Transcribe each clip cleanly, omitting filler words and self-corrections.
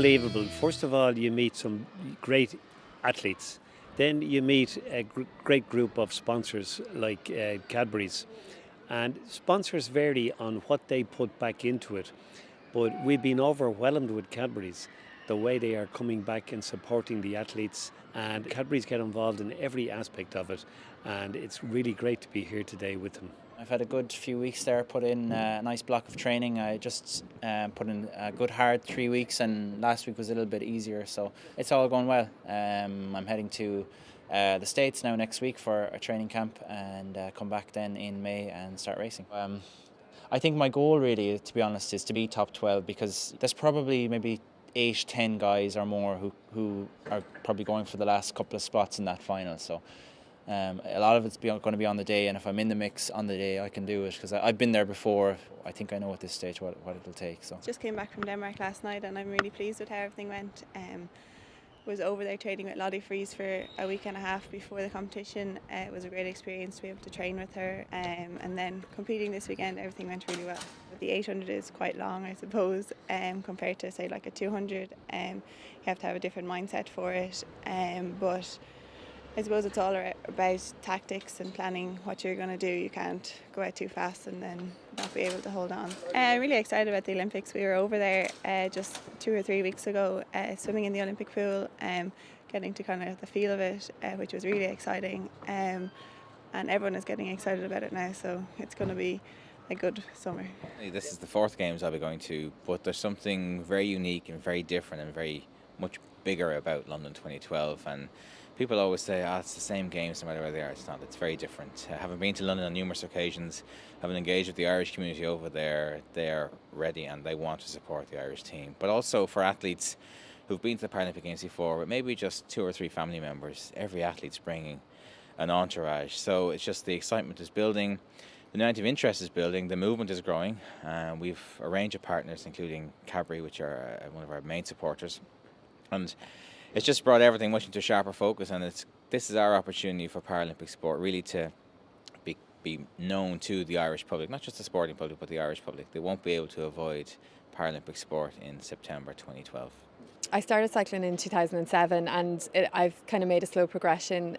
unbelievable. First of all, you meet some great athletes. Then you meet a great group of sponsors like Cadbury's. And sponsors vary on what they put back into it. But we've been overwhelmed with Cadbury's, the way they are coming back and supporting the athletes. And Cadbury's get involved in every aspect of it. And it's really great to be here today with them. I've had a good few weeks there, put in a nice block of training. I just put in a good hard 3 weeks, and last week was a little bit easier, so it's all going well. I'm heading to the States now next week for a training camp, and come back then in May and start racing. I think my goal really, to be honest, is to be top 12, because there's probably maybe 8-10 guys or more who are probably going for the last couple of spots in that final. So a lot of it's going to be on the day, and if I'm in the mix on the day, I can do it, because I've been there before. I think I know at this stage what it'll take. So just came back from Denmark last night, and I'm really pleased with how everything went. Was over there training with Lottie Freeze for a week and a half before the competition. It was a great experience to be able to train with her, and then competing this weekend, everything went really well. The 800 is quite long, I suppose, compared to say like a 200. You have to have a different mindset for it, but I suppose it's all about tactics and planning what you're going to do. You can't go out too fast and then not be able to hold on. I'm really excited about the Olympics. We were over there just 2 or 3 weeks ago, swimming in the Olympic pool, getting to kind of the feel of it, which was really exciting. And everyone is getting excited about it now, so it's going to be a good summer. This is the 4th Games I'll be going to, but there's something very unique and very different and very much bigger about London 2012, and people always say, it's the same games no matter where they are. It's not, it's very different. Having been to London on numerous occasions, having engaged with the Irish community over there, they're ready and they want to support the Irish team. But also for athletes who've been to the Paralympic Games before, but maybe just 2 or 3 family members, every athlete's bringing an entourage. So it's just the excitement is building, the amount of interest is building, the movement is growing. We've a range of partners, including Cadbury, which are one of our main supporters. And it's just brought everything much into sharper focus, and this is our opportunity for Paralympic sport really to be known to the Irish public, not just the sporting public, but the Irish public. They won't be able to avoid Paralympic sport in September 2012. I started cycling in 2007, and I've kind of made a slow progression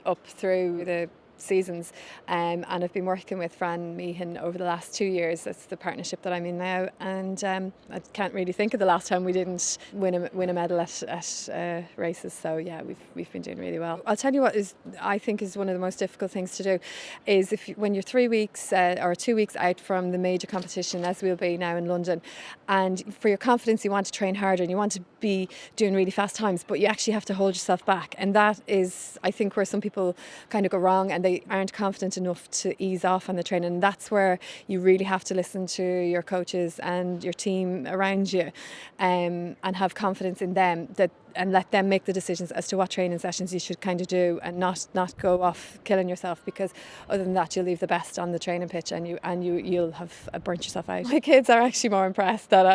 up through the seasons, and I've been working with Fran Meehan over the last 2 years. That's the partnership that I'm in now, and I can't really think of the last time we didn't win a medal at races. So yeah, we've been doing really well. I'll tell you what I think is one of the most difficult things to do is when you're 3 weeks or 2 weeks out from the major competition, as we'll be now in London, and for your confidence you want to train harder and you want to be doing really fast times, but you actually have to hold yourself back, and that is, I think, where some people kind of go wrong, and they aren't confident enough to ease off on the training. And that's where you really have to listen to your coaches and your team around you, and have confidence in them, and let them make the decisions as to what training sessions you should kind of do, and not go off killing yourself, because other than that you'll leave the best on the training pitch and you'll have burnt yourself out. My kids are actually more impressed that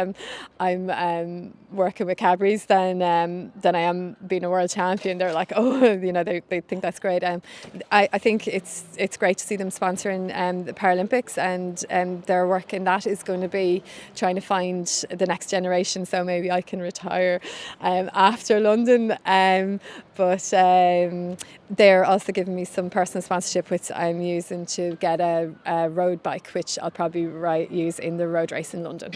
I'm working with Cadbury's than I am being a world champion. They're like, oh, they think that's great. I think it's great to see them sponsoring the Paralympics, and their work in that is going to be trying to find the next generation, so maybe I can retire after London, but they're also giving me some personal sponsorship, which I'm using to get a road bike, which I'll probably use in the road race in London.